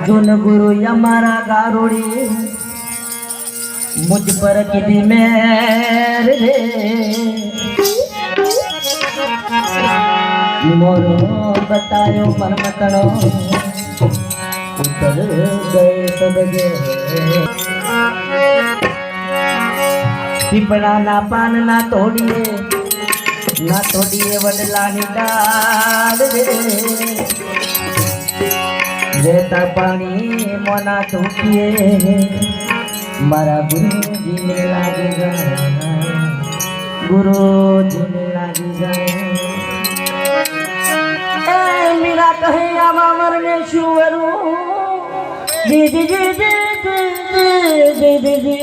अर्जुन गुरु हमारा गारोड़ी मुझ पर कितनी मेर रे मोरो बतायो मन मतनो उतर गए सब पीपड़ा ना पान ना तोड़िए वडला नी डाल रे रहता पानी मोना चौकिए मारा गुरुजी ने लागे गुरुजी ने लागे मेरा कहे आमावर ने शुवरू जी जी जी जी जी जी जी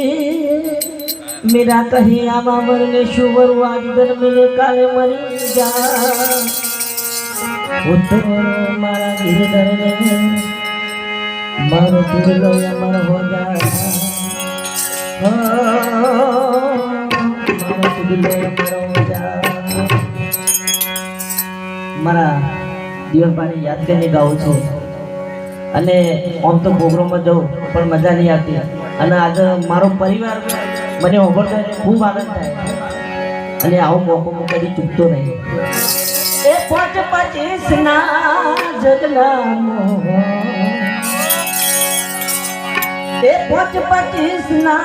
मेरा कहे आमावर ने शुवरू आज दिन मेरे काले मरी जा उतर मारा गिरधर ने मारो तिरलो अमर हो जा मारो तिरलो अमर हो जा मारा दिवस पानी याद करने गाऊं छो अने आम तो प्रोग्राम में जाऊं पर मजा नहीं आती अने आज मारो परिवार मने होबळता खूब आनंद थाय अने आवो मोको मु कदी चूकतो नहीं ए 25 ना जगला मो ए 25 ना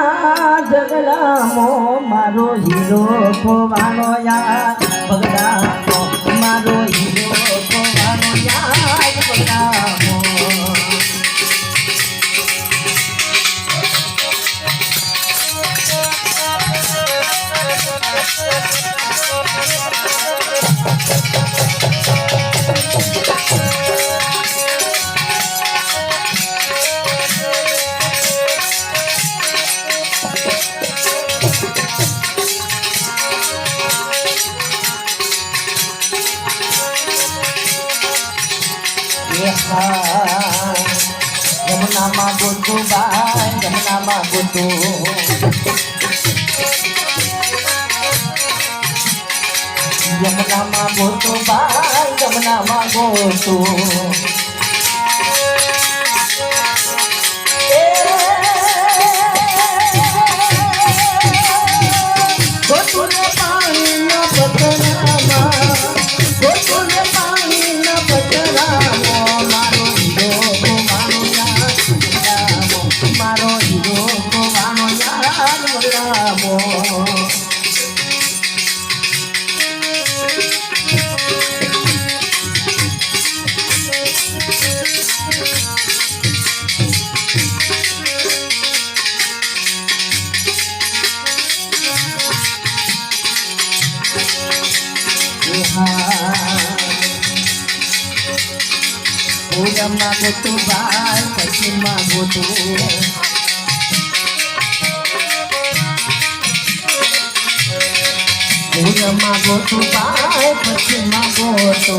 जगला मो मारो हीरो खोवानो यार बगड़ा मारो हीरो खोवानो यार बगड़ा जमुना मा गोतू बाय जमुना मा गोतू जमुना मा गोतू बाय जमुना मा गोतू गोतू ने पानी न पतरामा गोतू ने पानी न पतरामा मारो हीरो को मानो यार मारो हीरो को मानो यार बलरामो पूजा मागो तो बाय पश्चिम मागो तो पूजा मागो तो बाय पश्चिम मागो तो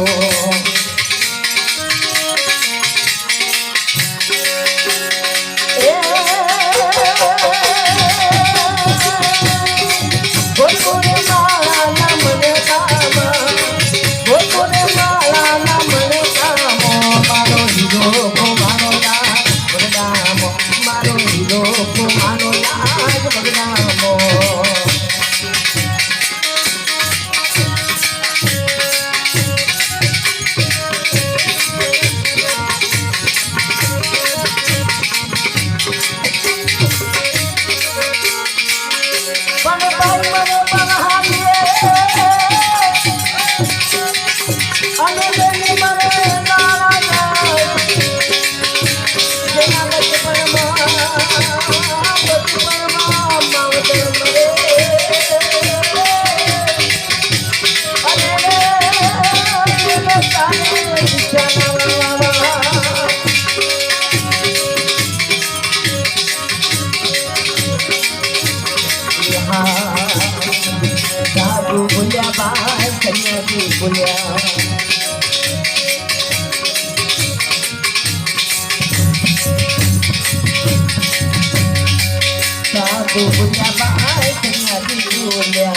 Aku punya baik dengan dunia.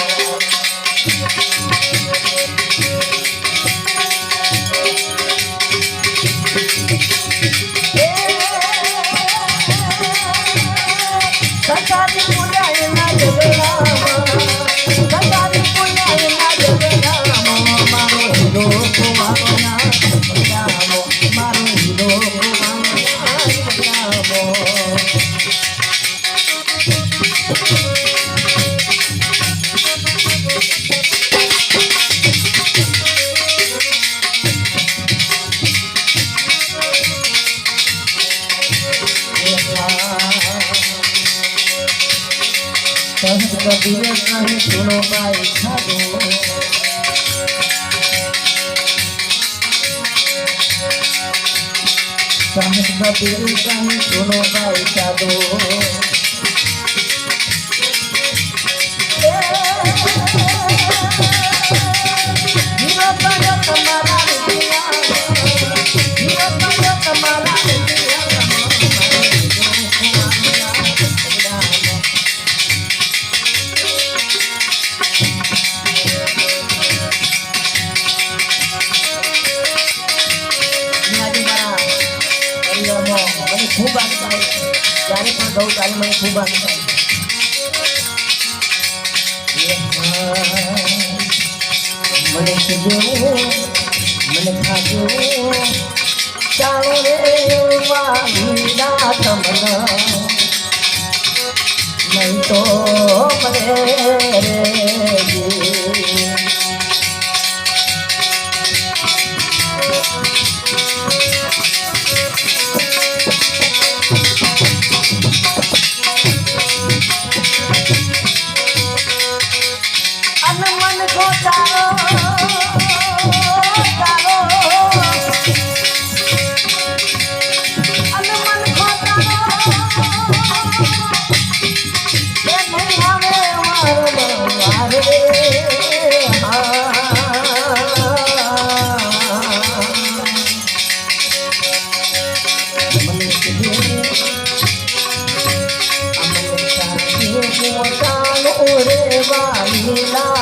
Kabir कहीं सुनो भाई साधु संत कबीर कहीं सुनो भाई साधु खूब आनंद आए ત્યારે પણ ગૌ ત્યારે મને ખૂબ આનંદ આવ્યો મને દેવું મને ખાધું ચાલો રે વાલીના તમના નહીં તો મને રે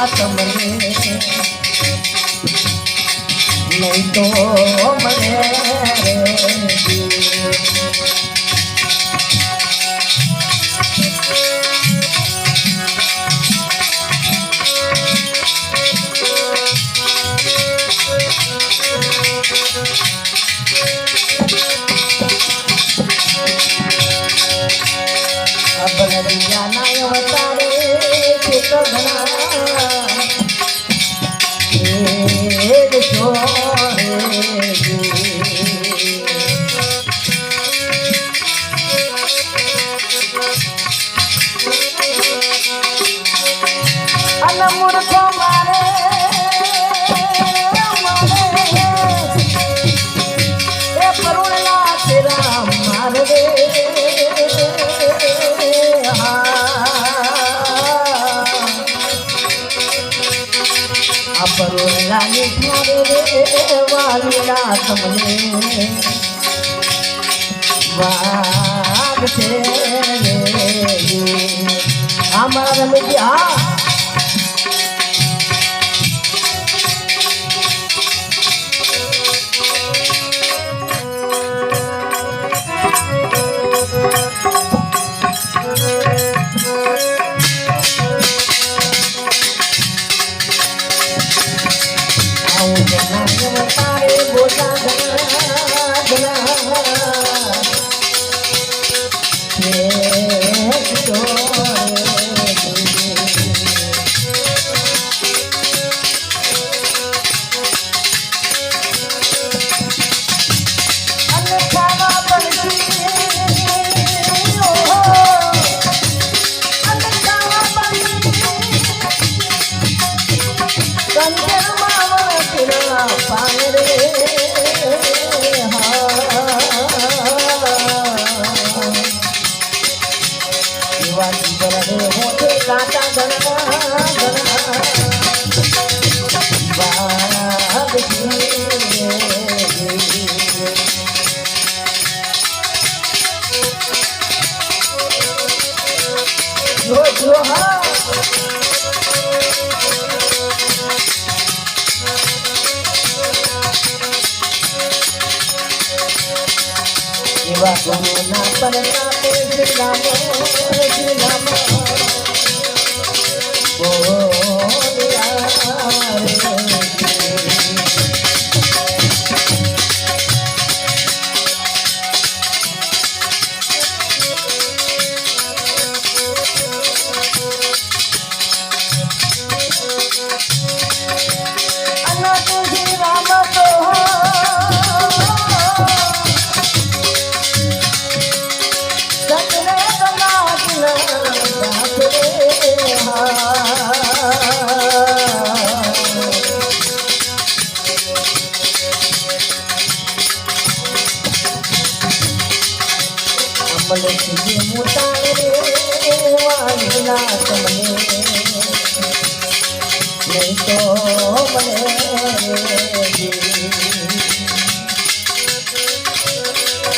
તમને નહીં તો મને પરોલાની થારે રે વાલીલા તમને વાગ છે રે અમારા રમેશજી હા મને ખીજે મોટા રે વાંગના તમને નહીં તો મને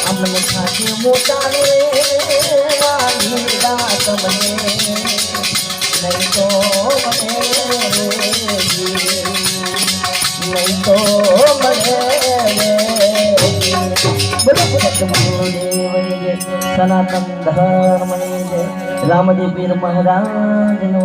અમને ખાજે મોટા રે વાંગના તમને નહીં તો મને નહીં તો મને સનાતન ધર્મ રામજી પીર મહારાજ નો